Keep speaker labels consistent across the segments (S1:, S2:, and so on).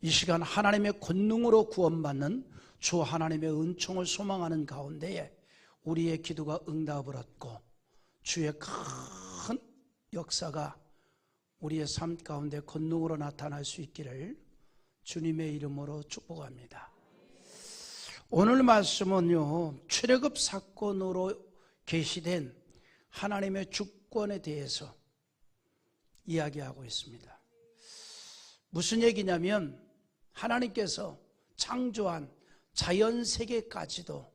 S1: 이 시간 하나님의 권능으로 구원받는 주 하나님의 은총을 소망하는 가운데에 우리의 기도가 응답을 얻고 주의 큰 역사가 우리의 삶 가운데 권능으로 나타날 수 있기를 주님의 이름으로 축복합니다. 오늘 말씀은요, 출애굽 사건으로 계시된 하나님의 주권에 대해서 이야기하고 있습니다. 무슨 얘기냐면 하나님께서 창조한 자연세계까지도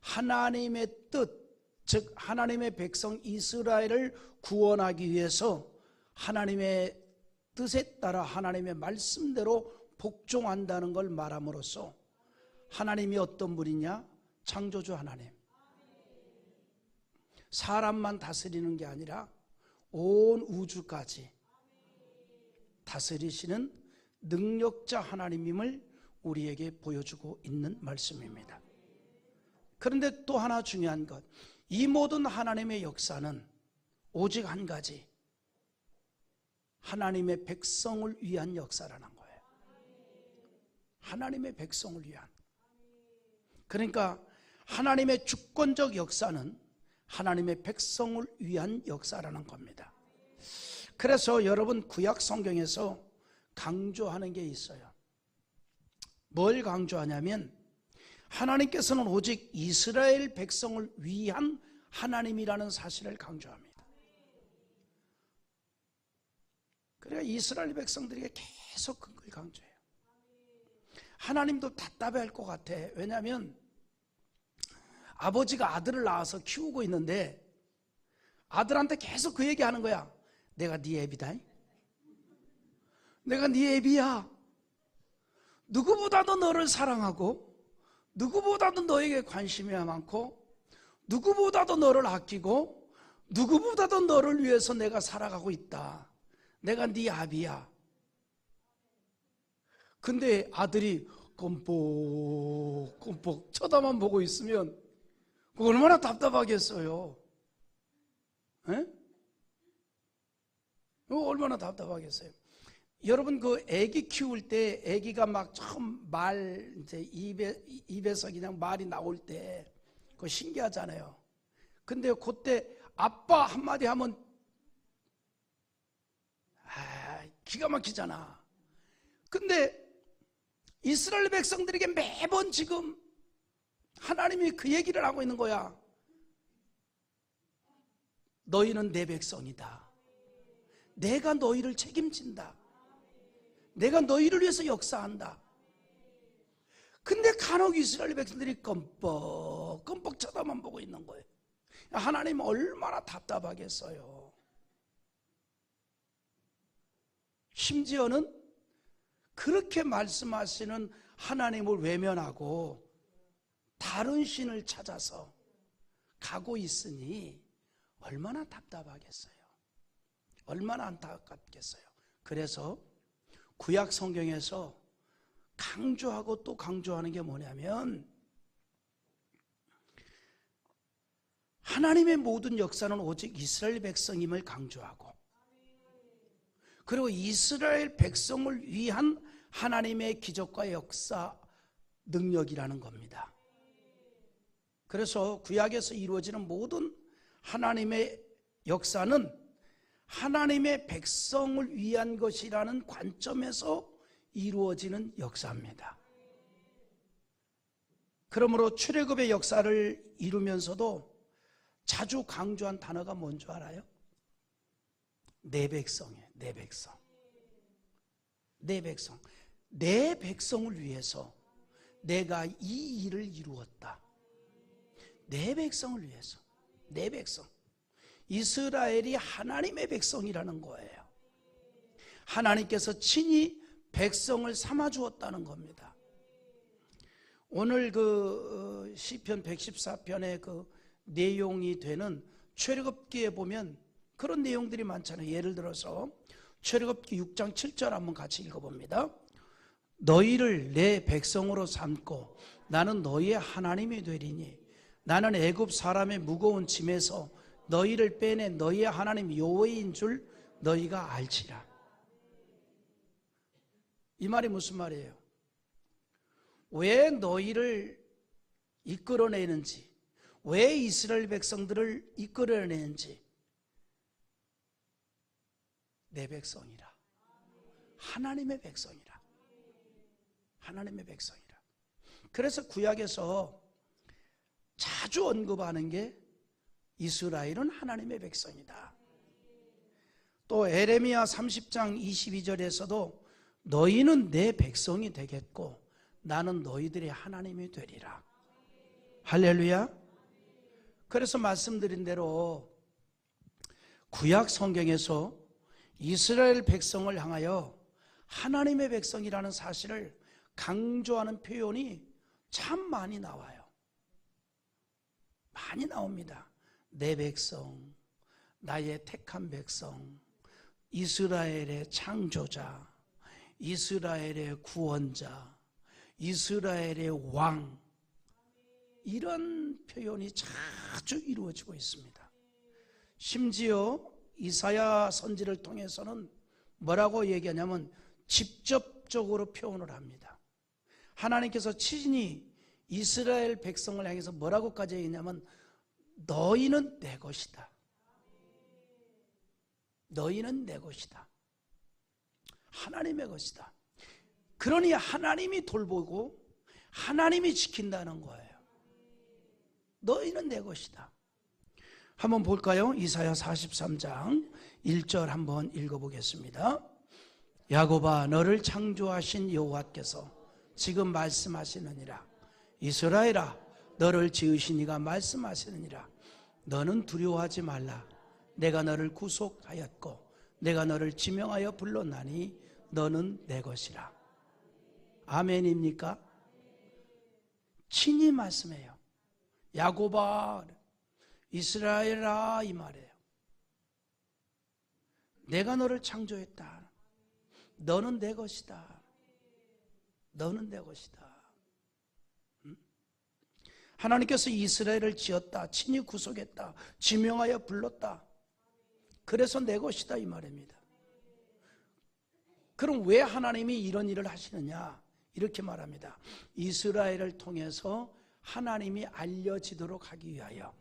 S1: 하나님의 뜻, 즉 하나님의 백성 이스라엘을 구원하기 위해서 하나님의 뜻에 따라 하나님의 말씀대로 복종한다는 걸 말함으로써 하나님이 어떤 분이냐? 창조주 하나님. 사람만 다스리는 게 아니라 온 우주까지 다스리시는 능력자 하나님임을 우리에게 보여주고 있는 말씀입니다. 그런데 또 하나 중요한 것, 이 모든 하나님의 역사는 오직 한 가지, 하나님의 백성을 위한 역사라는 거예요. 하나님의 백성을 위한. 그러니까 하나님의 주권적 역사는 하나님의 백성을 위한 역사라는 겁니다. 그래서 여러분 구약 성경에서 강조하는 게 있어요. 뭘 강조하냐면 하나님께서는 오직 이스라엘 백성을 위한 하나님이라는 사실을 강조합니다. 그러니까 이스라엘 백성들에게 계속 그걸 강조해요. 하나님도 답답해할 것 같아. 왜냐하면 아버지가 아들을 낳아서 키우고 있는데 아들한테 계속 그 얘기하는 거야. 내가 네 애비다. 내가 네 애비야. 누구보다도 너를 사랑하고 누구보다도 너에게 관심이 많고 누구보다도 너를 아끼고 누구보다도 너를 위해서 내가 살아가고 있다. 내가 네 아비야. 근데 아들이 껌뻑껌뻑 쳐다만 보고 있으면 얼마나 답답하겠어요. 에? 얼마나 답답하겠어요. 여러분 그 아기 키울 때 아기가 막 처음 말 이제 입에서 그냥 말이 나올 때 그거 신기하잖아요. 근데 그때 아빠 한마디 하면 기가 막히잖아. 근데 이스라엘 백성들에게 매번 지금 하나님이 그 얘기를 하고 있는 거야. 너희는 내 백성이다. 내가 너희를 책임진다. 내가 너희를 위해서 역사한다. 근데 간혹 이스라엘 백성들이 껌뻑 쳐다만 보고 있는 거예요. 하나님 얼마나 답답하겠어요. 심지어는 그렇게 말씀하시는 하나님을 외면하고 다른 신을 찾아서 가고 있으니 얼마나 답답하겠어요. 얼마나 안타깝겠어요. 그래서 구약 성경에서 강조하고 또 강조하는 게 뭐냐면 하나님의 모든 역사는 오직 이스라엘 백성임을 강조하고 그리고 이스라엘 백성을 위한 하나님의 기적과 역사 능력이라는 겁니다. 그래서 구약에서 이루어지는 모든 하나님의 역사는 하나님의 백성을 위한 것이라는 관점에서 이루어지는 역사입니다. 그러므로 출애굽의 역사를 이루면서도 자주 강조한 단어가 뭔 줄 알아요? 내 백성이에요. 내 백성. 내 백성. 내 백성을 위해서 내가 이 일을 이루었다. 내 백성을 위해서. 내 백성. 이스라엘이 하나님의 백성이라는 거예요. 하나님께서 친히 백성을 삼아 주었다는 겁니다. 오늘 그 시편 114편의 그 내용이 되는 출애굽기에 보면 그런 내용들이 많잖아요. 예를 들어서 출애굽기 6장 7절 한번 같이 읽어봅니다. 너희를 내 백성으로 삼고 나는 너희의 하나님이 되리니 나는 애굽 사람의 무거운 짐에서 너희를 빼내 너희의 하나님 여호와인 줄 너희가 알지라. 이 말이 무슨 말이에요? 왜 너희를 이끌어내는지, 왜 이스라엘 백성들을 이끌어내는지, 내 백성이라, 하나님의 백성이라, 하나님의 백성이라. 그래서 구약에서 자주 언급하는 게 이스라엘은 하나님의 백성이다. 또 에레미야 30장 22절에서도 너희는 내 백성이 되겠고 나는 너희들의 하나님이 되리라. 할렐루야. 그래서 말씀드린 대로 구약 성경에서 이스라엘 백성을 향하여 하나님의 백성이라는 사실을 강조하는 표현이 참 많이 나와요. 많이 나옵니다. 내 백성, 나의 택한 백성, 이스라엘의 창조자, 이스라엘의 구원자, 이스라엘의 왕, 이런 표현이 자주 이루어지고 있습니다. 심지어 이사야 선지를 통해서는 뭐라고 얘기하냐면 직접적으로 표현을 합니다. 하나님께서 친히 이스라엘 백성을 향해서 뭐라고까지 얘기했냐면 너희는 내 것이다. 너희는 내 것이다. 하나님의 것이다. 그러니 하나님이 돌보고 하나님이 지킨다는 거예요. 너희는 내 것이다. 한번 볼까요? 이사야 43장 1절 한번 읽어보겠습니다. 야곱아, 너를 창조하신 여호와께서 지금 말씀하시느니라. 이스라엘아, 너를 지으신 이가 말씀하시느니라. 너는 두려워하지 말라. 내가 너를 구속하였고 내가 너를 지명하여 불렀나니 너는 내 것이라. 아멘입니까? 친히 말씀해요. 야곱아, 이스라엘아, 이 말이에요. 내가 너를 창조했다. 너는 내 것이다. 너는 내 것이다. 하나님께서 이스라엘을 지었다. 친히 구속했다. 지명하여 불렀다. 그래서 내 것이다, 이 말입니다. 그럼 왜 하나님이 이런 일을 하시느냐? 이렇게 말합니다. 이스라엘을 통해서 하나님이 알려지도록 하기 위하여,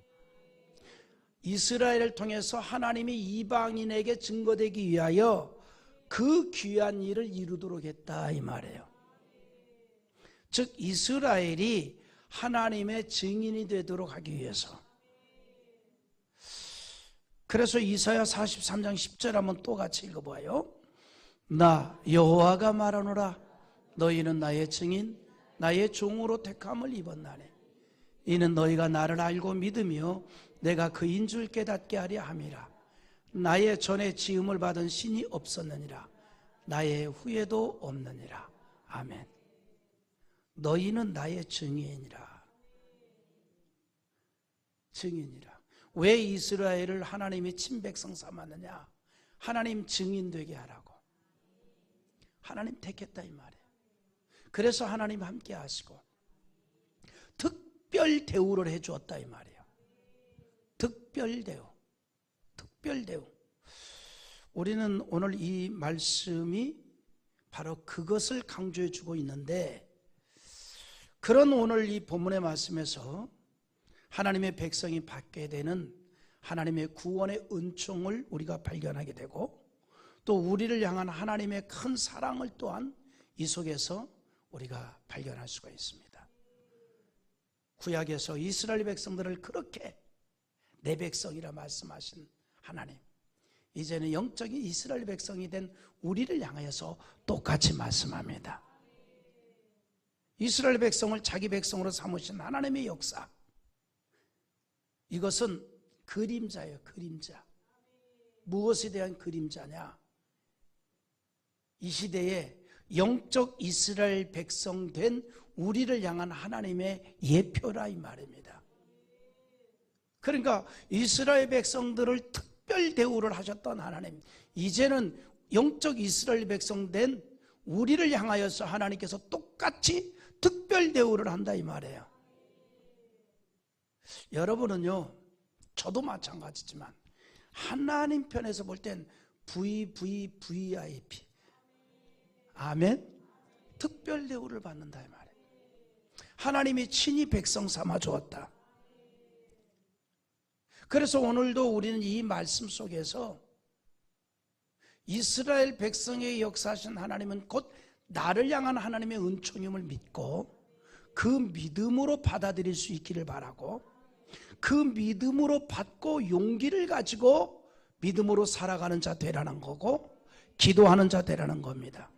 S1: 이스라엘을 통해서 하나님이 이방인에게 증거되기 위하여 그 귀한 일을 이루도록 했다, 이 말이에요. 즉 이스라엘이 하나님의 증인이 되도록 하기 위해서. 그래서 이사야 43장 10절 한번 또 같이 읽어봐요. 나 여호와가 말하노라. 너희는 나의 증인, 나의 종으로 택함을 입었나니 이는 너희가 나를 알고 믿으며 내가 그인 줄 깨닫게 하려 함이라. 나의 전에 지음을 받은 신이 없었느니라. 나의 후에도 없느니라. 아멘. 너희는 나의 증인이라. 증인이라. 왜 이스라엘을 하나님이 친백성 삼았느냐? 하나님 증인 되게 하라고. 하나님 택했다, 이 말이에요. 그래서 하나님 함께 하시고 특별 대우를 해주었다, 이 말이에요. 특별 대우. 특별 대우. 우리는 오늘 이 말씀이 바로 그것을 강조해 주고 있는데, 그런 오늘 이 본문의 말씀에서 하나님의 백성이 받게 되는 하나님의 구원의 은총을 우리가 발견하게 되고, 또 우리를 향한 하나님의 큰 사랑을 또한 이 속에서 우리가 발견할 수가 있습니다. 구약에서 이스라엘 백성들을 그렇게 내 백성이라 말씀하신 하나님, 이제는 영적인 이스라엘 백성이 된 우리를 향하여서 똑같이 말씀합니다. 이스라엘 백성을 자기 백성으로 삼으신 하나님의 역사, 이것은 그림자예요. 그림자. 무엇에 대한 그림자냐? 이 시대에 영적 이스라엘 백성 된 우리를 향한 하나님의 예표라, 이 말입니다. 그러니까 이스라엘 백성들을 특별 대우를 하셨던 하나님, 이제는 영적 이스라엘 백성 된 우리를 향하여서 하나님께서 똑같이 특별 대우를 한다, 이 말이에요. 여러분은요, 저도 마찬가지지만 하나님 편에서 볼 땐 VIP. 아멘. 특별 대우를 받는다 이 말이에요. 하나님이 친히 백성 삼아 주었다. 그래서 오늘도 우리는 이 말씀 속에서 이스라엘 백성의 역사하신 하나님은 곧 나를 향한 하나님의 은총임을 믿고 그 믿음으로 받아들일 수 있기를 바라고, 그 믿음으로 받고 용기를 가지고 믿음으로 살아가는 자 되라는 거고, 기도하는 자 되라는 겁니다.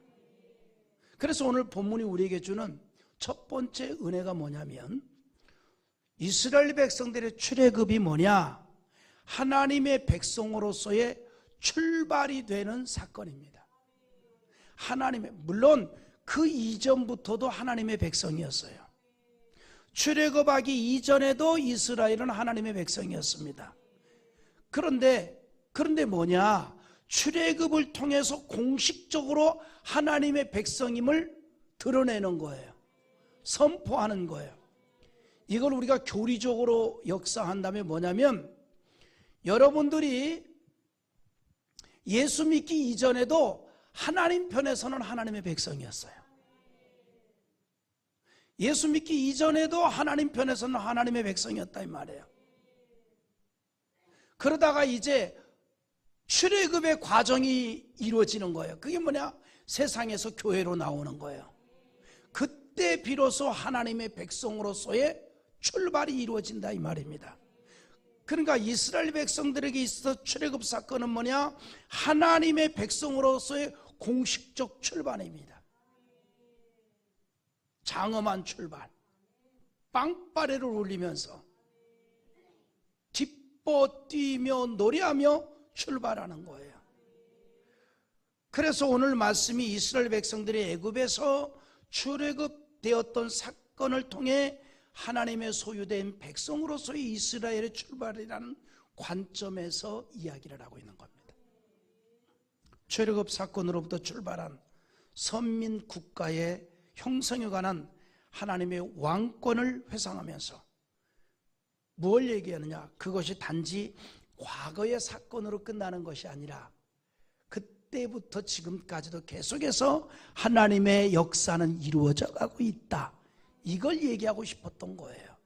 S1: 그래서 오늘 본문이 우리에게 주는 첫 번째 은혜가 뭐냐면, 이스라엘 백성들의 출애굽이 뭐냐? 하나님의 백성으로서의 출발이 되는 사건입니다. 하나님의, 물론 그 이전부터도 하나님의 백성이었어요. 출애굽하기 이전에도 이스라엘은 하나님의 백성이었습니다. 그런데 뭐냐? 출애굽을 통해서 공식적으로 하나님의 백성임을 드러내는 거예요. 선포하는 거예요. 이걸 우리가 교리적으로 역사한다면 뭐냐면, 여러분들이 예수 믿기 이전에도 하나님 편에서는 하나님의 백성이었어요. 예수 믿기 이전에도 하나님 편에서는 하나님의 백성이었다 이 말이에요. 그러다가 이제 출애굽의 과정이 이루어지는 거예요. 그게 뭐냐? 세상에서 교회로 나오는 거예요. 그때 비로소 하나님의 백성으로서의 출발이 이루어진다 이 말입니다. 그러니까 이스라엘 백성들에게 있어서 출애굽 사건은 뭐냐? 하나님의 백성으로서의 공식적 출발입니다. 장엄한 출발, 빵빠레를 울리면서 기뻐 뛰며 노래하며 출발하는 거예요. 그래서 오늘 말씀이 이스라엘 백성들이 애굽에서 출애굽되었던 사건을 통해 하나님의 소유된 백성으로서의 이스라엘의 출발이라는 관점에서 이야기를 하고 있는 겁니다. 출애굽 사건으로부터 출발한 선민 국가의 형성에 관한 하나님의 왕권을 회상하면서 뭘 얘기하느냐? 그것이 단지 과거의 사건으로 끝나는 것이 아니라 그때부터 지금까지도 계속해서 하나님의 역사는 이루어져 가고 있다. 이걸 얘기하고 싶었던 거예요.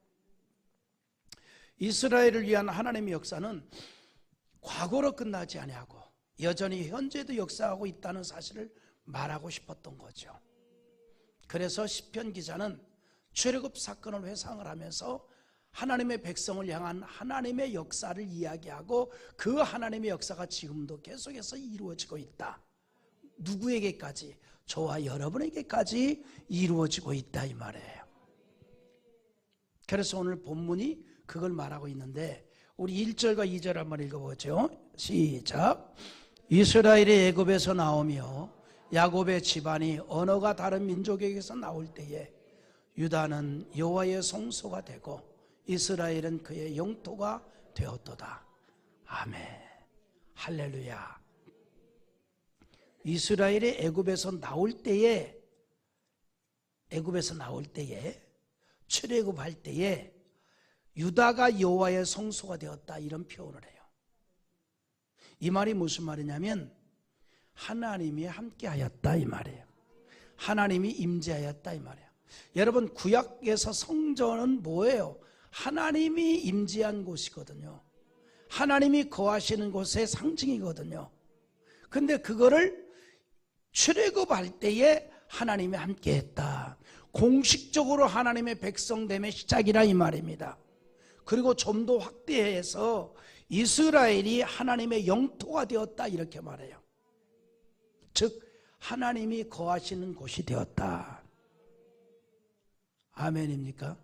S1: 이스라엘을 위한 하나님의 역사는 과거로 끝나지 아니하고 여전히 현재도 역사하고 있다는 사실을 말하고 싶었던 거죠. 그래서 시편 기자는 출애굽 사건을 회상을 하면서 하나님의 백성을 향한 하나님의 역사를 이야기하고 그 하나님의 역사가 지금도 계속해서 이루어지고 있다. 누구에게까지? 저와 여러분에게까지 이루어지고 있다 이 말이에요. 그래서 오늘 본문이 그걸 말하고 있는데, 우리 1절과 2절 한번 읽어보죠. 시작. 이스라엘이 애굽에서 나오며 야곱의 집안이 언어가 다른 민족에게서 나올 때에 유다는 여호와의 성소가 되고 이스라엘은 그의 영토가 되었도다. 아멘. 할렐루야. 이스라엘이 애굽에서 나올 때에 출애굽할 때에 유다가 여호와의 성소가 되었다, 이런 표현을 해요. 이 말이 무슨 말이냐면 하나님이 함께하였다 이 말이에요. 하나님이 임재하였다 이 말이에요. 여러분, 구약에서 성전은 뭐예요? 하나님이 임재한 곳이거든요. 하나님이 거하시는 곳의 상징이거든요. 근데 그거를 출애굽할 때에 하나님이 함께했다. 공식적으로 하나님의 백성됨의 시작이라 이 말입니다. 그리고 좀 더 확대해서 이스라엘이 하나님의 영토가 되었다 이렇게 말해요. 즉 하나님이 거하시는 곳이 되었다. 아멘입니까?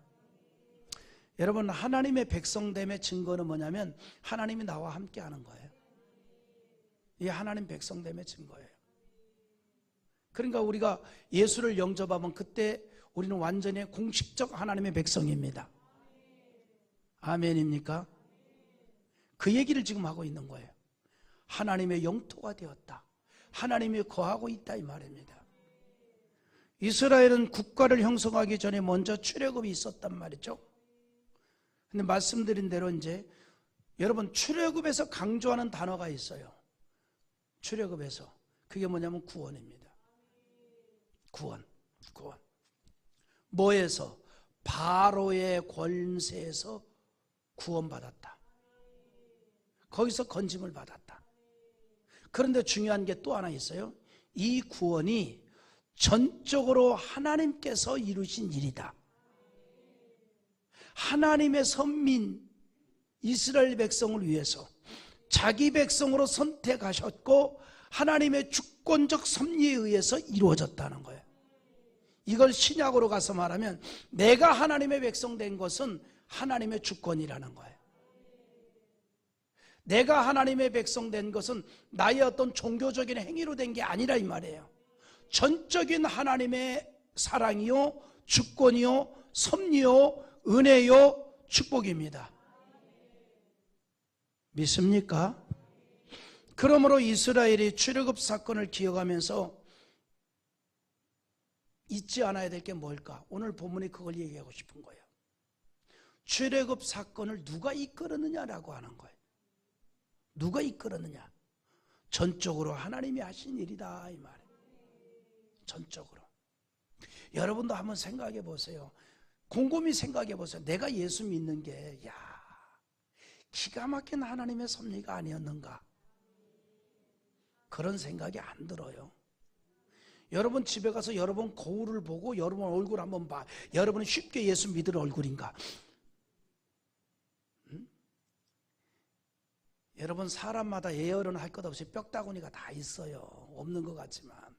S1: 여러분, 하나님의 백성됨의 증거는 뭐냐면 하나님이 나와 함께 하는 거예요. 이게 하나님 백성됨의 증거예요. 그러니까 우리가 예수를 영접하면 그때 우리는 완전히 공식적 하나님의 백성입니다. 아멘입니까? 그 얘기를 지금 하고 있는 거예요. 하나님의 영토가 되었다. 하나님이 거하고 있다 이 말입니다. 이스라엘은 국가를 형성하기 전에 먼저 출애굽이 있었단 말이죠. 근데 말씀드린 대로 이제 여러분, 출애굽에서 강조하는 단어가 있어요. 출애굽에서 그게 뭐냐면 구원입니다. 구원. 뭐에서? 바로의 권세에서 구원받았다. 거기서 건짐을 받았다. 그런데 중요한 게 또 하나 있어요. 이 구원이 전적으로 하나님께서 이루신 일이다. 하나님의 선민 이스라엘 백성을 위해서 자기 백성으로 선택하셨고 하나님의 주권적 섭리에 의해서 이루어졌다는 거예요. 이걸 신약으로 가서 말하면 내가 하나님의 백성 된 것은 하나님의 주권이라는 거예요. 내가 하나님의 백성 된 것은 나의 어떤 종교적인 행위로 된 게 아니라 이 말이에요. 전적인 하나님의 사랑이요, 주권이요, 섭리요, 은혜요, 축복입니다. 믿습니까? 그러므로 이스라엘이 출애굽 사건을 기억하면서 잊지 않아야 될 게 뭘까? 오늘 본문이 그걸 얘기하고 싶은 거예요. 출애굽 사건을 누가 이끌었느냐라고 하는 거예요. 누가 이끌었느냐? 전적으로 하나님이 하신 일이다 이 말이에요. 전적으로. 여러분도 한번 생각해 보세요. 곰곰이 생각해 보세요. 내가 예수 믿는 게 기가 막힌 하나님의 섭리가 아니었는가? 그런 생각이 안 들어요. 여러분 집에 가서 여러분 거울을 보고 여러분 얼굴 한번 봐. 여러분은 쉽게 예수 믿을 얼굴인가? 여러분 사람마다 예열은 할 것 없이 뼈다구니가 다 있어요. 없는 것 같지만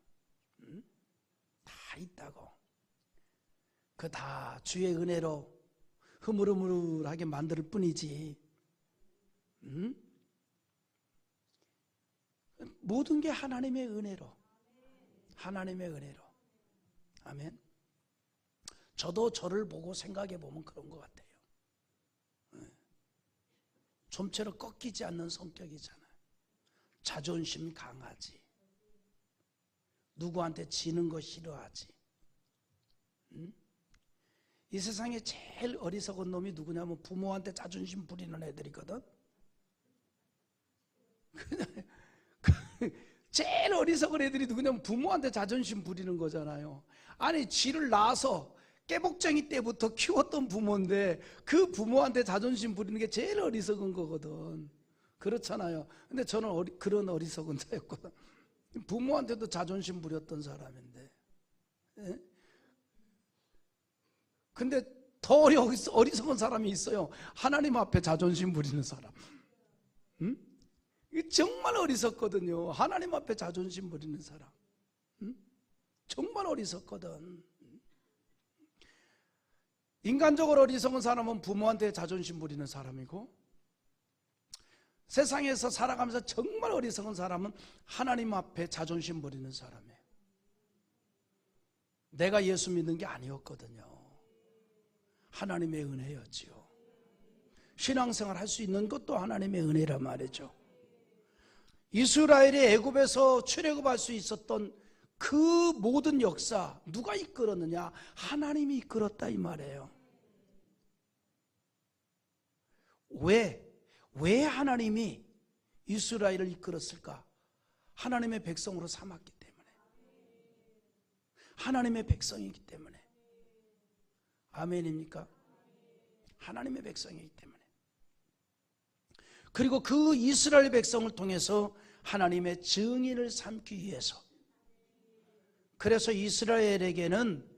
S1: 다 있다고. 그 다 주의 은혜로 흐물흐물하게 만들 뿐이지. 모든 게 하나님의 은혜로. 하나님의 은혜로. 아멘. 저도 저를 보고 생각해 보면 그런 것 같아요. 좀처럼 꺾이지 않는 성격이잖아요. 자존심 강하지. 누구한테 지는 거 싫어하지. 이 세상에 제일 어리석은 놈이 누구냐면 부모한테 자존심 부리는 애들이거든. 제일 어리석은 애들이 누구냐면 부모한테 자존심 부리는 거잖아요. 아니 지를 낳아서 깨복쟁이 때부터 키웠던 부모인데 그 부모한테 자존심 부리는 게 제일 어리석은 거거든. 그렇잖아요. 근데 저는 그런 어리석은 자였거든. 부모한테도 자존심 부렸던 사람인데. 예? 근데 더 어리석은 사람이 있어요. 하나님 앞에 자존심 부리는 사람. 정말 어리석거든요. 하나님 앞에 자존심 부리는 사람. 정말 어리석거든. 인간적으로 어리석은 사람은 부모한테 자존심 부리는 사람이고, 세상에서 살아가면서 정말 어리석은 사람은 하나님 앞에 자존심 부리는 사람이에요. 내가 예수 믿는 게 아니었거든요. 하나님의 은혜였지요. 신앙생활 할 수 있는 것도 하나님의 은혜란 말이죠. 이스라엘이 애굽에서 출애굽할 수 있었던 그 모든 역사 누가 이끌었느냐? 하나님이 이끌었다 이 말이에요. 왜 하나님이 이스라엘을 이끌었을까? 하나님의 백성으로 삼았기 때문에. 하나님의 백성이기 때문에. 아멘입니까? 하나님의 백성이기 때문에. 그리고 그 이스라엘 백성을 통해서 하나님의 증인을 삼기 위해서. 그래서 이스라엘에게는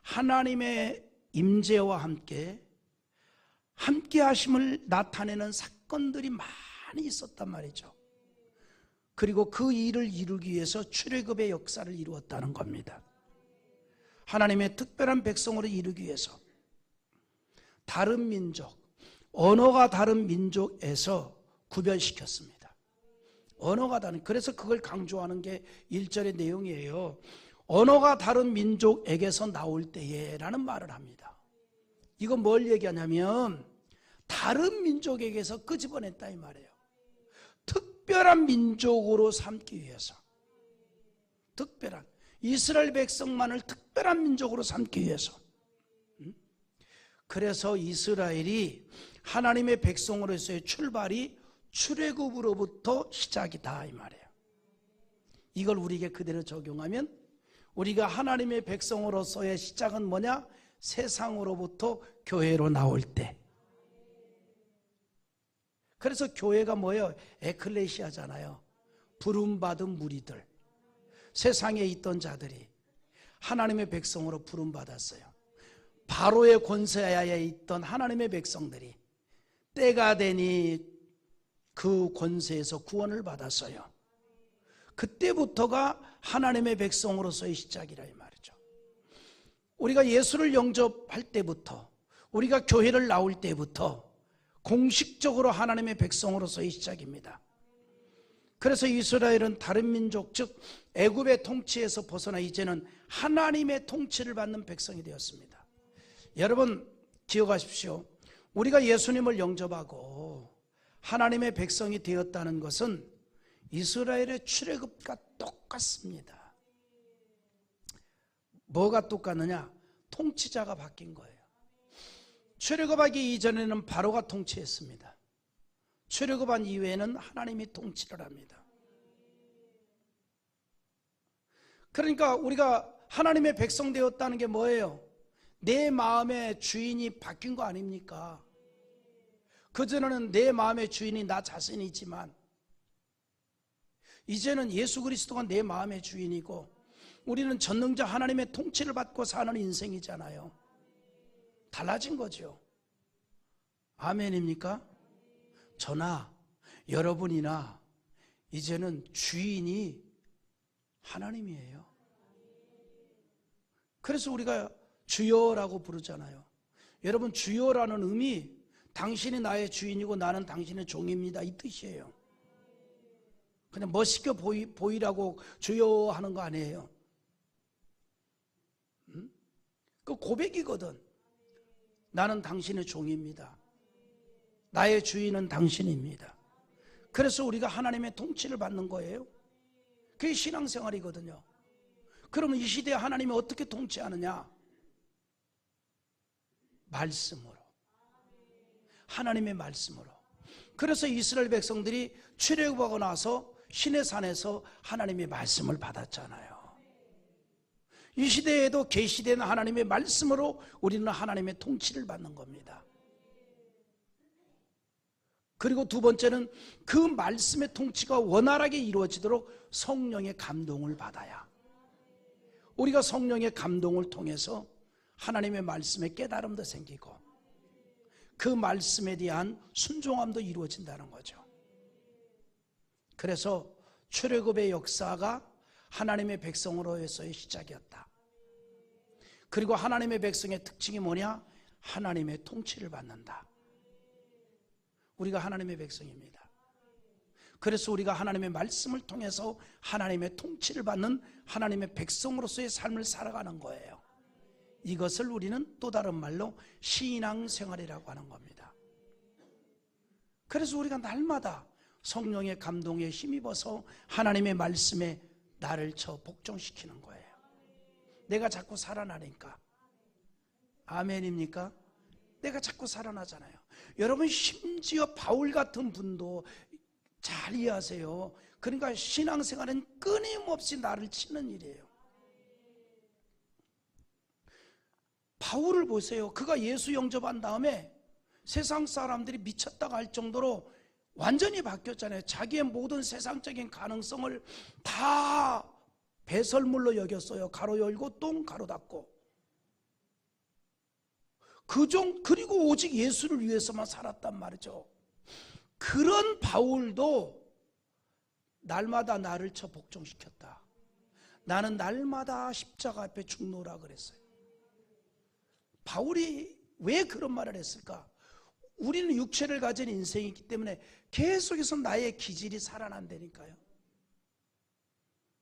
S1: 하나님의 임재와 함께 하심을 나타내는 사건들이 많이 있었단 말이죠. 그리고 그 일을 이루기 위해서 출애굽의 역사를 이루었다는 겁니다. 하나님의 특별한 백성으로 이루기 위해서 다른 민족, 언어가 다른 민족에서 구별시켰습니다. 언어가 다른, 그래서 그걸 강조하는 게 1절의 내용이에요. 언어가 다른 민족에게서 나올 때에 라는 말을 합니다. 이건 뭘 얘기하냐면 다른 민족에게서 끄집어냈다 이 말이에요. 특별한 민족으로 삼기 위해서. 특별한, 이스라엘 백성만을 특별한 민족으로 삼기 위해서. 그래서 이스라엘이 하나님의 백성으로서의 출발이 출애굽으로부터 시작이다 이 말이에요. 이걸 우리에게 그대로 적용하면 우리가 하나님의 백성으로서의 시작은 뭐냐? 세상으로부터 교회로 나올 때. 그래서 교회가 뭐예요? 에클레시아잖아요. 부름받은 무리들, 세상에 있던 자들이 하나님의 백성으로 부름받았어요. 바로의 권세하에 있던 하나님의 백성들이 때가 되니 그 권세에서 구원을 받았어요. 그때부터가 하나님의 백성으로서의 시작이라 이 말이죠. 우리가 예수를 영접할 때부터, 우리가 교회를 나올 때부터 공식적으로 하나님의 백성으로서의 시작입니다. 그래서 이스라엘은 다른 민족, 즉 애굽의 통치에서 벗어나 이제는 하나님의 통치를 받는 백성이 되었습니다. 여러분 기억하십시오. 우리가 예수님을 영접하고 하나님의 백성이 되었다는 것은 이스라엘의 출애굽과 똑같습니다. 뭐가 똑같느냐? 통치자가 바뀐 거예요. 출애굽하기 이전에는 바로가 통치했습니다. 출애굽한 이후에는 하나님이 통치를 합니다. 그러니까 우리가 하나님의 백성 되었다는 게 뭐예요? 내 마음의 주인이 바뀐 거 아닙니까? 그전에는 내 마음의 주인이 나 자신이지만 이제는 예수 그리스도가 내 마음의 주인이고 우리는 전능자 하나님의 통치를 받고 사는 인생이잖아요. 달라진 거죠. 아멘입니까? 저나 여러분이나 이제는 주인이 하나님이에요. 그래서 우리가 주여라고 부르잖아요. 여러분 주여라는 의미, 당신이 나의 주인이고 나는 당신의 종입니다, 이 뜻이에요. 그냥 멋있게 보이라고 주여 하는 거 아니에요. 그 고백이거든. 나는 당신의 종입니다. 나의 주인은 당신입니다. 그래서 우리가 하나님의 통치를 받는 거예요. 그게 신앙생활이거든요. 그러면 이 시대에 하나님이 어떻게 통치하느냐? 말씀으로, 하나님의 말씀으로. 그래서 이스라엘 백성들이 출애굽하고 나서 시내산에서 하나님의 말씀을 받았잖아요. 이 시대에도 계시되는 하나님의 말씀으로 우리는 하나님의 통치를 받는 겁니다. 그리고 두 번째는 그 말씀의 통치가 원활하게 이루어지도록 성령의 감동을 받아야, 우리가 성령의 감동을 통해서 하나님의 말씀에 깨달음도 생기고 그 말씀에 대한 순종함도 이루어진다는 거죠. 그래서 출애굽의 역사가 하나님의 백성으로서의 시작이었다. 그리고 하나님의 백성의 특징이 뭐냐? 하나님의 통치를 받는다. 우리가 하나님의 백성입니다. 그래서 우리가 하나님의 말씀을 통해서 하나님의 통치를 받는 하나님의 백성으로서의 삶을 살아가는 거예요. 이것을 우리는 또 다른 말로 신앙생활이라고 하는 겁니다. 그래서 우리가 날마다 성령의 감동에 힘입어서 하나님의 말씀에 나를 복종시키는 거예요. 내가 자꾸 살아나니까. 아멘입니까? 내가 자꾸 살아나잖아요. 여러분 심지어 바울 같은 분도 잘 이해하세요. 그러니까 신앙생활은 끊임없이 나를 치는 일이에요. 바울을 보세요. 그가 예수 영접한 다음에 세상 사람들이 미쳤다고 할 정도로 완전히 바뀌었잖아요. 자기의 모든 세상적인 가능성을 다 배설물로 여겼어요. 가로 열고 똥 가로 닫고. 그리고 오직 예수를 위해서만 살았단 말이죠. 그런 바울도 날마다 나를 복종시켰다. 나는 날마다 십자가 앞에 죽노라 그랬어요. 바울이 왜 그런 말을 했을까? 우리는 육체를 가진 인생이기 때문에 계속해서 나의 기질이 살아난다니까요.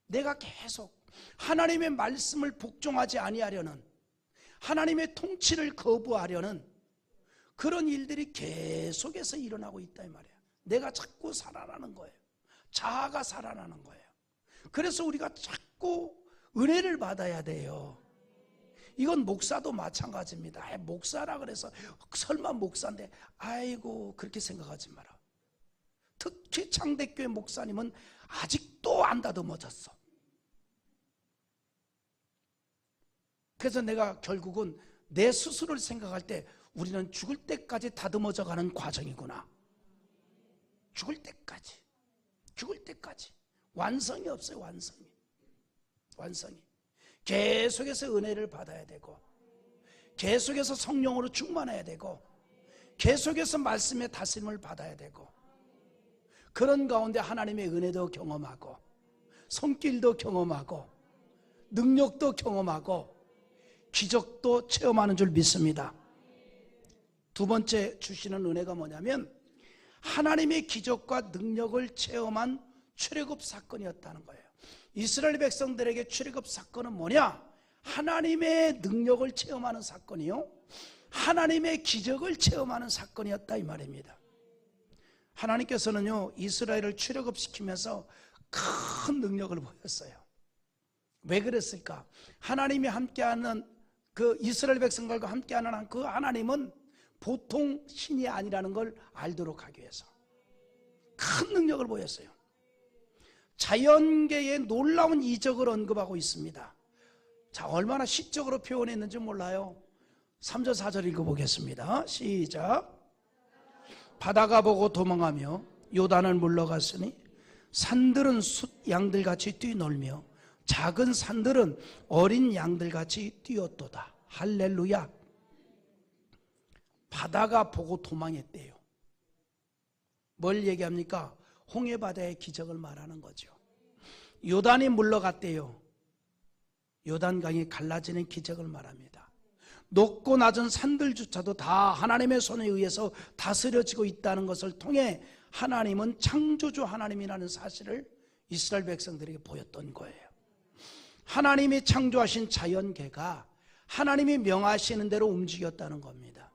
S1: 내가 계속 하나님의 말씀을 복종하지 아니하려는, 하나님의 통치를 거부하려는 그런 일들이 계속해서 일어나고 있다 이 말이에요. 내가 자꾸 살아나는 거예요. 자아가 살아나는 거예요. 그래서 우리가 자꾸 은혜를 받아야 돼요. 이건 목사도 마찬가지입니다. 목사라 그래서 설마 목사인데 아이고 그렇게 생각하지 마라. 특히 창대교회 목사님은 아직도 안 다듬어졌어. 그래서 내가 결국은 내 스스로를 생각할 때 우리는 죽을 때까지 다듬어져 가는 과정이구나. 죽을 때까지 완성이 없어요. 완성이 계속해서 은혜를 받아야 되고, 계속해서 성령으로 충만해야 되고, 계속해서 말씀의 다스림을 받아야 되고, 그런 가운데 하나님의 은혜도 경험하고, 손길도 경험하고, 능력도 경험하고, 기적도 체험하는 줄 믿습니다. 두 번째 주시는 은혜가 뭐냐면 하나님의 기적과 능력을 체험한 출애굽 사건이었다는 거예요. 이스라엘 백성들에게 출애굽 사건은 뭐냐? 하나님의 능력을 체험하는 사건이요, 하나님의 기적을 체험하는 사건이었다 이 말입니다. 하나님께서는요 이스라엘을 출애굽시키면서 큰 능력을 보였어요. 왜 그랬을까? 하나님이 함께하는 그 이스라엘 백성들과 함께하는 그 하나님은 보통 신이 아니라는 걸 알도록 하기 위해서 큰 능력을 보였어요. 자연계의 놀라운 이적을 언급하고 있습니다. 자, 얼마나 시적으로 표현했는지 몰라요. 3절 4절 읽어보겠습니다. 시작. 바다가 보고 도망하며 요단을 물러갔으니 산들은 숫 양들같이 뛰놀며 작은 산들은 어린 양들같이 뛰었도다. 할렐루야. 바다가 보고 도망했대요. 뭘 얘기합니까? 홍해바다의 기적을 말하는 거죠. 요단이 물러갔대요. 요단강이 갈라지는 기적을 말합니다. 높고 낮은 산들조차도 다 하나님의 손에 의해서 다스려지고 있다는 것을 통해 하나님은 창조주 하나님이라는 사실을 이스라엘 백성들에게 보였던 거예요. 하나님이 창조하신 자연계가 하나님이 명하시는 대로 움직였다는 겁니다.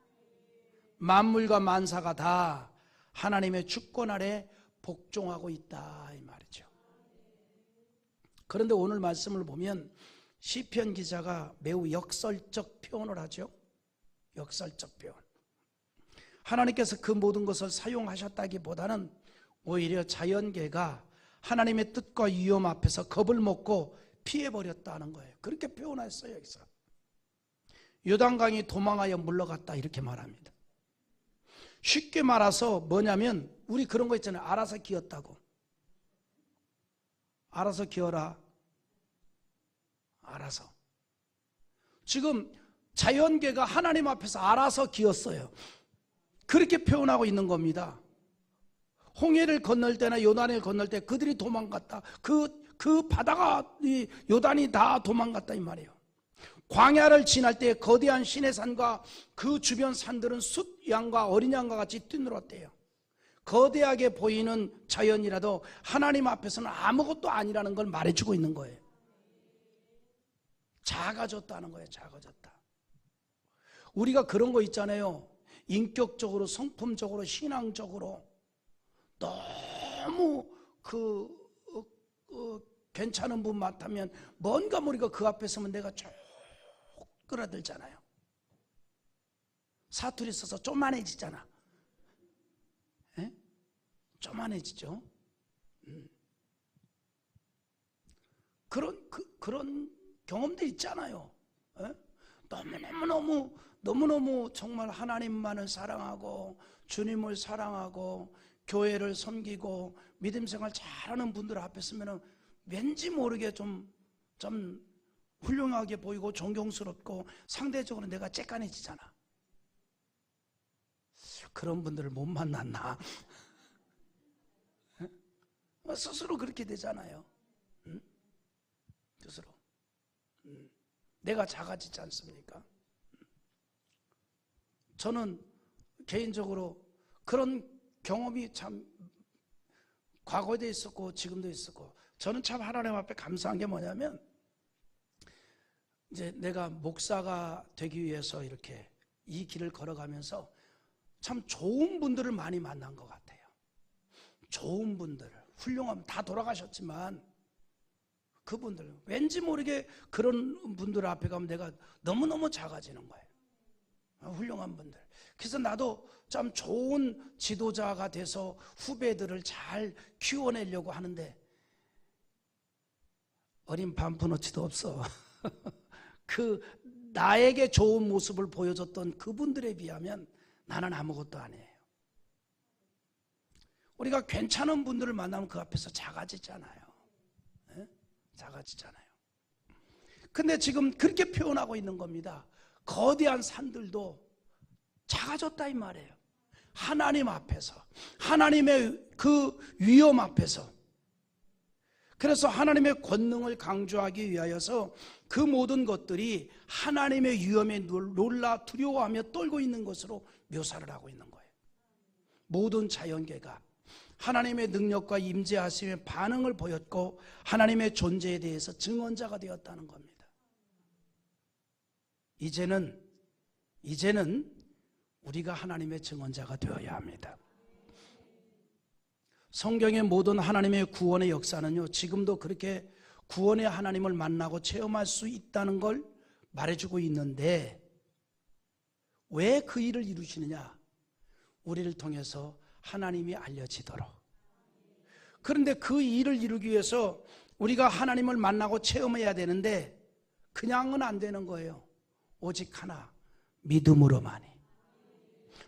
S1: 만물과 만사가 다 하나님의 주권 아래 복종하고 있다 이 말이죠. 그런데 오늘 말씀을 보면 시편 기자가 매우 역설적 표현을 하죠. 역설적 표현. 하나님께서 그 모든 것을 사용하셨다기보다는 오히려 자연계가 하나님의 뜻과 위험 앞에서 겁을 먹고 피해버렸다는 거예요. 그렇게 표현했어요. 여기서 요단강이 도망하여 물러갔다 이렇게 말합니다. 쉽게 말해서 뭐냐면 우리 그런 거 있잖아요. 알아서 기었다고. 알아서 기어라. 알아서. 지금 자연계가 하나님 앞에서 알아서 기었어요. 그렇게 표현하고 있는 겁니다. 홍해를 건널 때나 요단을 건널 때 그들이 도망갔다. 그 바다가 요단이 다 도망갔다 이 말이에요. 광야를 지날 때 거대한 시내산과 그 주변 산들은 숫 양과 어린 양과 같이 뛰놀았대요. 거대하게 보이는 자연이라도 하나님 앞에서는 아무것도 아니라는 걸 말해주고 있는 거예요. 작아졌다는 거예요. 작아졌다. 우리가 그런 거 있잖아요. 인격적으로, 성품적으로, 신앙적으로 너무 괜찮은 분 맡으면 뭔가 우리가 그 앞에 서면 내가 쭉 끌어들잖아요. 사투리 써서 쪼만해지잖아. 에? 쪼만해지죠. 그런 경험도 있잖아요. 에? 너무너무 정말 하나님만을 사랑하고 주님을 사랑하고 교회를 섬기고 믿음 생활 잘하는 분들 앞에 서면 왠지 모르게 좀 훌륭하게 보이고 존경스럽고 상대적으로 내가 쬐깐해지잖아. 그런 분들을 못 만났나? 스스로 그렇게 되잖아요. 스스로. 내가 작아지지 않습니까? 저는 개인적으로 그런 경험이 참 과거에도 있었고 지금도 있었고, 저는 참 하나님 앞에 감사한 게 뭐냐면 이제 내가 목사가 되기 위해서 이렇게 이 길을 걸어가면서 참 좋은 분들을 많이 만난 것 같아요. 좋은 분들, 훌륭한, 다 돌아가셨지만 그분들, 왠지 모르게 그런 분들 앞에 가면 내가 너무너무 작아지는 거예요. 훌륭한 분들. 그래서 나도 참 좋은 지도자가 돼서 후배들을 잘 키워내려고 하는데 어린 반푼어치도 없어. 나에게 좋은 모습을 보여줬던 그분들에 비하면 나는 아무것도 아니에요. 우리가 괜찮은 분들을 만나면 그 앞에서 작아지잖아요. 네? 작아지잖아요. 근데 지금 그렇게 표현하고 있는 겁니다. 거대한 산들도 작아졌다 이 말이에요. 하나님 앞에서, 하나님의 그 위엄 앞에서. 그래서 하나님의 권능을 강조하기 위하여서 그 모든 것들이 하나님의 위엄에 놀라 두려워하며 떨고 있는 것으로 묘사를 하고 있는 거예요. 모든 자연계가 하나님의 능력과 임재하심의 반응을 보였고 하나님의 존재에 대해서 증언자가 되었다는 겁니다. 이제는 우리가 하나님의 증언자가 되어야 합니다. 성경의 모든 하나님의 구원의 역사는요, 지금도 그렇게 구원의 하나님을 만나고 체험할 수 있다는 걸 말해주고 있는데, 왜 그 일을 이루시느냐? 우리를 통해서 하나님이 알려지도록. 그런데 그 일을 이루기 위해서 우리가 하나님을 만나고 체험해야 되는데 그냥은 안 되는 거예요. 오직 하나, 믿음으로만이.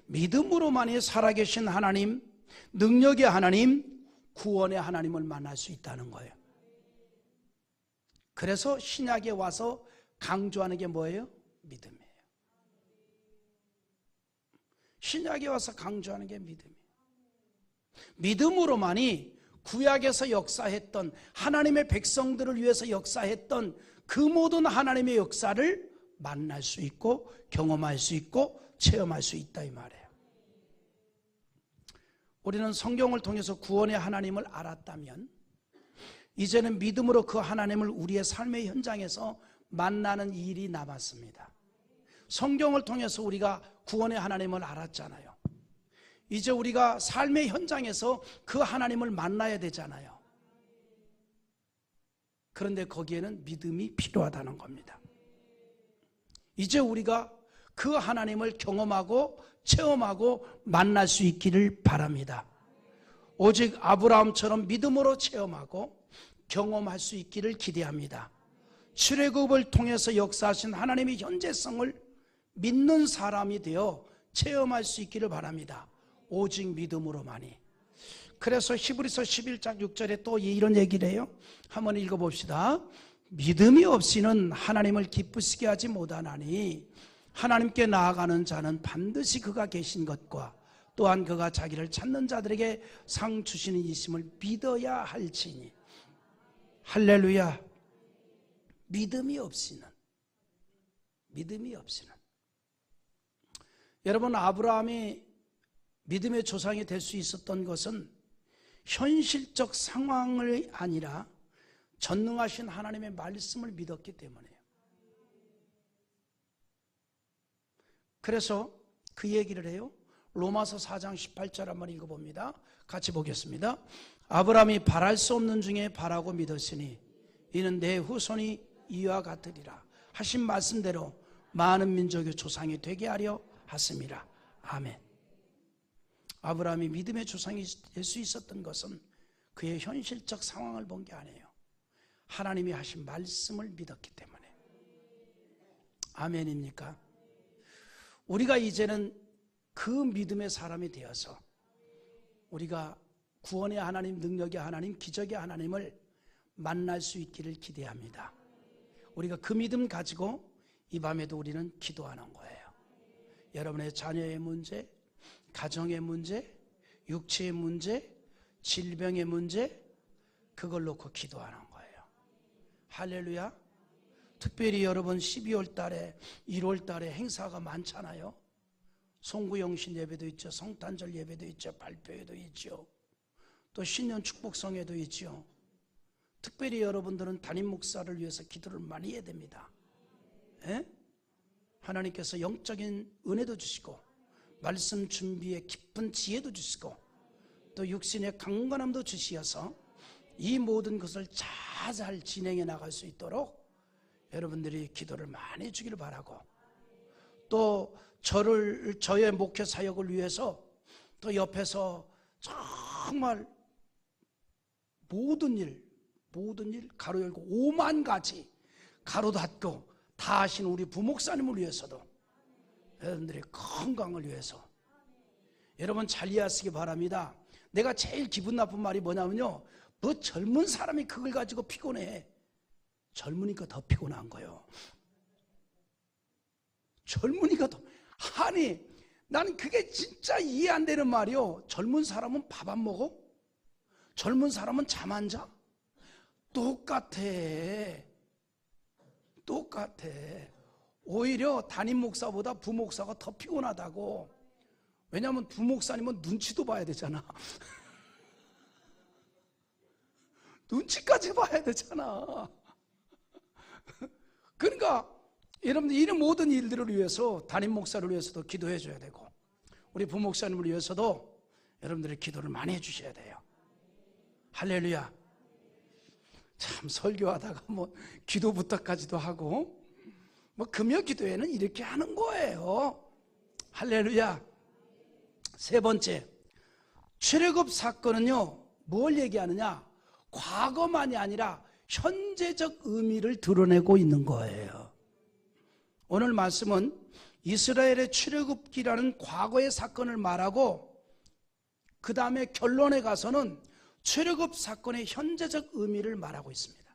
S1: 믿음으로만이 살아계신 하나님, 능력의 하나님, 구원의 하나님을 만날 수 있다는 거예요. 그래서 신약에 와서 강조하는 게 뭐예요? 믿음이에요. 신약에 와서 강조하는 게 믿음이에요. 믿음으로만이 구약에서 역사했던, 하나님의 백성들을 위해서 역사했던 그 모든 하나님의 역사를 만날 수 있고 경험할 수 있고 체험할 수 있다 이 말이에요. 우리는 성경을 통해서 구원의 하나님을 알았다면 이제는 믿음으로 그 하나님을 우리의 삶의 현장에서 만나는 일이 남았습니다. 성경을 통해서 우리가 구원의 하나님을 알았잖아요. 이제 우리가 삶의 현장에서 그 하나님을 만나야 되잖아요. 그런데 거기에는 믿음이 필요하다는 겁니다. 이제 우리가 그 하나님을 경험하고 체험하고 만날 수 있기를 바랍니다. 오직 아브라함처럼 믿음으로 체험하고 경험할 수 있기를 기대합니다. 출애굽을 통해서 역사하신 하나님의 현재성을 믿는 사람이 되어 체험할 수 있기를 바랍니다. 오직 믿음으로만이. 그래서 히브리서 11장 6절에 또 이런 얘기를 해요. 한번 읽어봅시다. 믿음이 없이는 하나님을 기쁘시게 하지 못하나니 하나님께 나아가는 자는 반드시 그가 계신 것과 또한 그가 자기를 찾는 자들에게 상 주시는 이심을 믿어야 할지니. 할렐루야. 믿음이 없이는 여러분, 아브라함이 믿음의 조상이 될 수 있었던 것은 현실적 상황이 아니라 전능하신 하나님의 말씀을 믿었기 때문이에요. 그래서 그 얘기를 해요. 로마서 4장 18절 한번 읽어봅니다. 같이 보겠습니다. 아브라함이 바랄 수 없는 중에 바라고 믿었으니 이는 내 후손이 이와 같으리라 하신 말씀대로 많은 민족의 조상이 되게 하려 하심이라. 아멘. 아브라함이 믿음의 조상이 될 수 있었던 것은 그의 현실적 상황을 본 게 아니에요. 하나님이 하신 말씀을 믿었기 때문에. 아멘입니까? 우리가 이제는 그 믿음의 사람이 되어서 우리가 구원의 하나님, 능력의 하나님, 기적의 하나님을 만날 수 있기를 기대합니다. 우리가 그 믿음 가지고 이 밤에도 우리는 기도하는 거예요. 여러분의 자녀의 문제, 가정의 문제, 육체의 문제, 질병의 문제, 그걸 놓고 기도하는 거예요. 할렐루야. 특별히 여러분 12월 달에 1월 달에 행사가 많잖아요. 송구영신 예배도 있죠. 성탄절 예배도 있죠. 발표회도 있죠. 또 신년 축복성회도 있죠. 특별히 여러분들은 담임 목사를 위해서 기도를 많이 해야 됩니다. 예? 하나님께서 영적인 은혜도 주시고 말씀 준비에 깊은 지혜도 주시고 또 육신의 강건함도 주시어서 이 모든 것을 잘 진행해 나갈 수 있도록 여러분들이 기도를 많이 해주기를 바라고, 또 저의 목회 사역을 위해서 또 옆에서 정말 모든 일 가로 열고 5만 가지 가로 닫고 다 하신 우리 부목사님을 위해서도, 여러분들의 건강을 위해서 여러분 잘 이해하시기 바랍니다. 내가 제일 기분 나쁜 말이 뭐냐면요, 뭐 젊은 사람이 그걸 가지고 피곤해. 젊으니까 더 피곤한 거예요. 젊으니까 더. 아니, 나는 그게 진짜 이해 안 되는 말이요. 젊은 사람은 밥 안 먹어? 젊은 사람은 잠 안 자? 똑같아. 똑같아. 오히려 담임 목사보다 부목사가 더 피곤하다고. 왜냐하면 부목사님은 눈치도 봐야 되잖아. 눈치까지 봐야 되잖아. 그러니까 여러분들 이런 모든 일들을 위해서 담임 목사를 위해서도 기도해 줘야 되고, 우리 부목사님을 위해서도 여러분들의 기도를 많이 해주셔야 돼요. 할렐루야. 참 설교하다가 뭐 기도 부탁까지도 하고, 뭐 금요 기도회는 이렇게 하는 거예요. 할렐루야. 세 번째, 출애굽 사건은요, 뭘 얘기하느냐? 과거만이 아니라 현재적 의미를 드러내고 있는 거예요. 오늘 말씀은 이스라엘의 출애굽기라는 과거의 사건을 말하고, 그 다음에 결론에 가서는 출애굽 사건의 현재적 의미를 말하고 있습니다.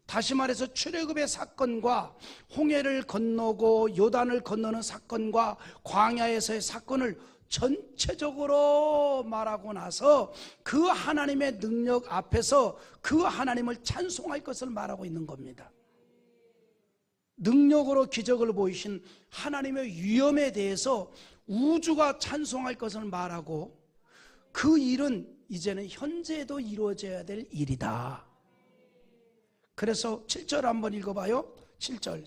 S1: 다시 말해서 출애굽의 사건과 홍해를 건너고 요단을 건너는 사건과 광야에서의 사건을 전체적으로 말하고 나서 그 하나님의 능력 앞에서 그 하나님을 찬송할 것을 말하고 있는 겁니다. 능력으로 기적을 보이신 하나님의 위엄에 대해서 우주가 찬송할 것을 말하고, 그 일은 이제는 현재에도 이루어져야 될 일이다. 그래서 7절 한번 읽어봐요. 7절.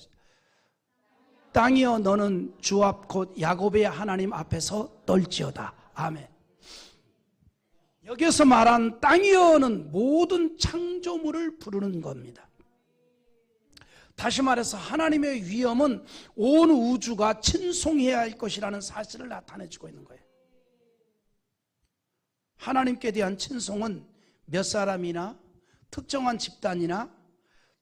S1: 땅이여 너는 주 앞 곧 야곱의 하나님 앞에서 떨지어다. 아멘. 여기서 말한 땅이여는 모든 창조물을 부르는 겁니다. 다시 말해서 하나님의 위엄은 온 우주가 찬송해야 할 것이라는 사실을 나타내주고 있는 거예요. 하나님께 대한 찬송은 몇 사람이나 특정한 집단이나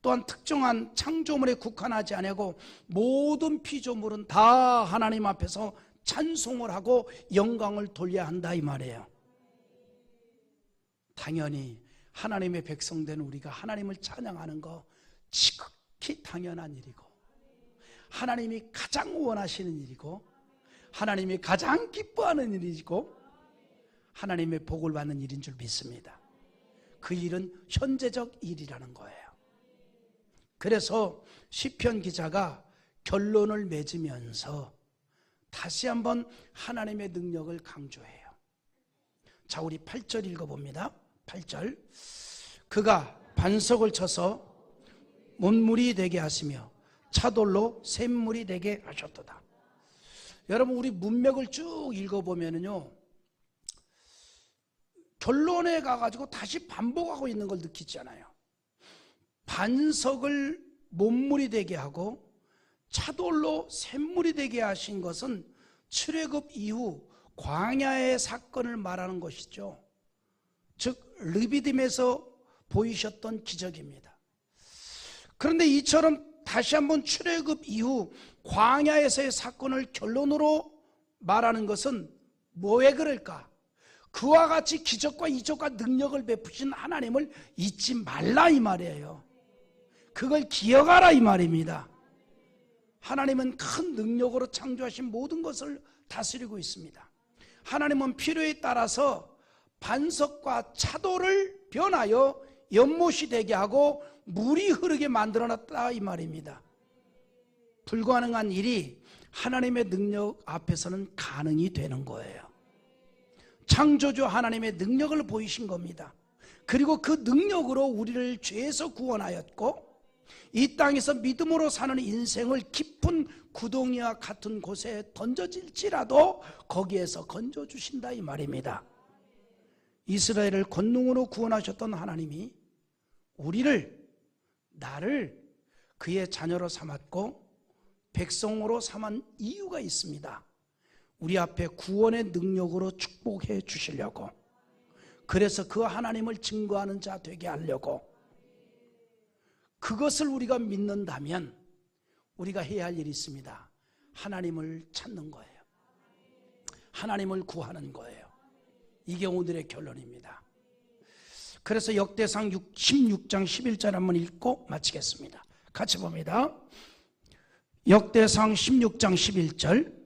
S1: 또한 특정한 창조물에 국한하지 아니하고 모든 피조물은 다 하나님 앞에서 찬송을 하고 영광을 돌려야 한다, 이 말이에요. 당연히 하나님의 백성된 우리가 하나님을 찬양하는 거 지극히 당연한 일이고, 하나님이 가장 원하시는 일이고, 하나님이 가장 기뻐하는 일이고, 하나님의 복을 받는 일인 줄 믿습니다. 그 일은 현재적 일이라는 거예요. 그래서 시편 기자가 결론을 맺으면서 다시 한번 하나님의 능력을 강조해요. 자, 우리 8절 읽어봅니다. 8절. 그가 반석을 쳐서 못물이 되게 하시며 차돌로 샘물이 되게 하셨도다. 여러분, 우리 문맥을 쭉 읽어보면요, 결론에 가가지고 다시 반복하고 있는 걸 느끼잖아요. 반석을 못물이 되게 하고 차돌로 샘물이 되게 하신 것은 출애굽 이후 광야의 사건을 말하는 것이죠. 즉 르비딤에서 보이셨던 기적입니다. 그런데 이처럼 다시 한번 출애굽 이후 광야에서의 사건을 결론으로 말하는 것은 왜 그럴까? 그와 같이 기적과 이적과 능력을 베푸신 하나님을 잊지 말라, 이 말이에요. 그걸 기억하라, 이 말입니다. 하나님은 큰 능력으로 창조하신 모든 것을 다스리고 있습니다. 하나님은 필요에 따라서 반석과 차돌을 변하여 연못이 되게 하고 물이 흐르게 만들어놨다, 이 말입니다. 불가능한 일이 하나님의 능력 앞에서는 가능이 되는 거예요. 창조주 하나님의 능력을 보이신 겁니다. 그리고 그 능력으로 우리를 죄에서 구원하였고, 이 땅에서 믿음으로 사는 인생을 깊은 구덩이와 같은 곳에 던져질지라도 거기에서 건져주신다, 이 말입니다. 이스라엘을 권능으로 구원하셨던 하나님이 나를 그의 자녀로 삼았고 백성으로 삼은 이유가 있습니다. 우리 앞에 구원의 능력으로 축복해 주시려고, 그래서 그 하나님을 증거하는 자 되게 하려고. 그것을 우리가 믿는다면 우리가 해야 할 일이 있습니다. 하나님을 찾는 거예요. 하나님을 구하는 거예요. 이게 오늘의 결론입니다. 그래서 역대상 16장 11절 한번 읽고 마치겠습니다. 같이 봅니다. 역대상 16장 11절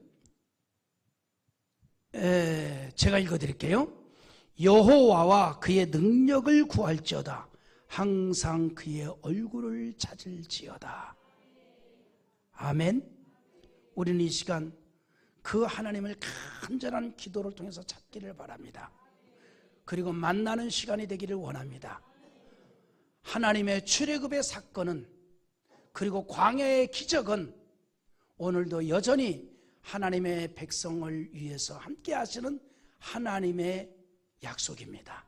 S1: 제가 읽어드릴게요. 여호와와 그의 능력을 구할지어다. 항상 그의 얼굴을 찾을지어다. 아멘. 우리는 이 시간 그 하나님을 간절한 기도를 통해서 찾기를 바랍니다. 그리고 만나는 시간이 되기를 원합니다. 하나님의 출애굽의 사건은, 그리고 광야의 기적은 오늘도 여전히 하나님의 백성을 위해서 함께 하시는 하나님의 약속입니다.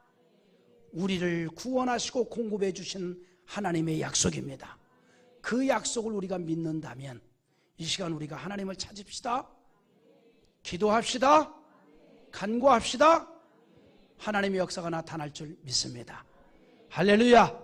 S1: 우리를 구원하시고 공급해 주신 하나님의 약속입니다. 그 약속을 우리가 믿는다면 이 시간 우리가 하나님을 찾읍시다. 기도합시다. 간구합시다. 하나님의 역사가 나타날 줄 믿습니다. 할렐루야.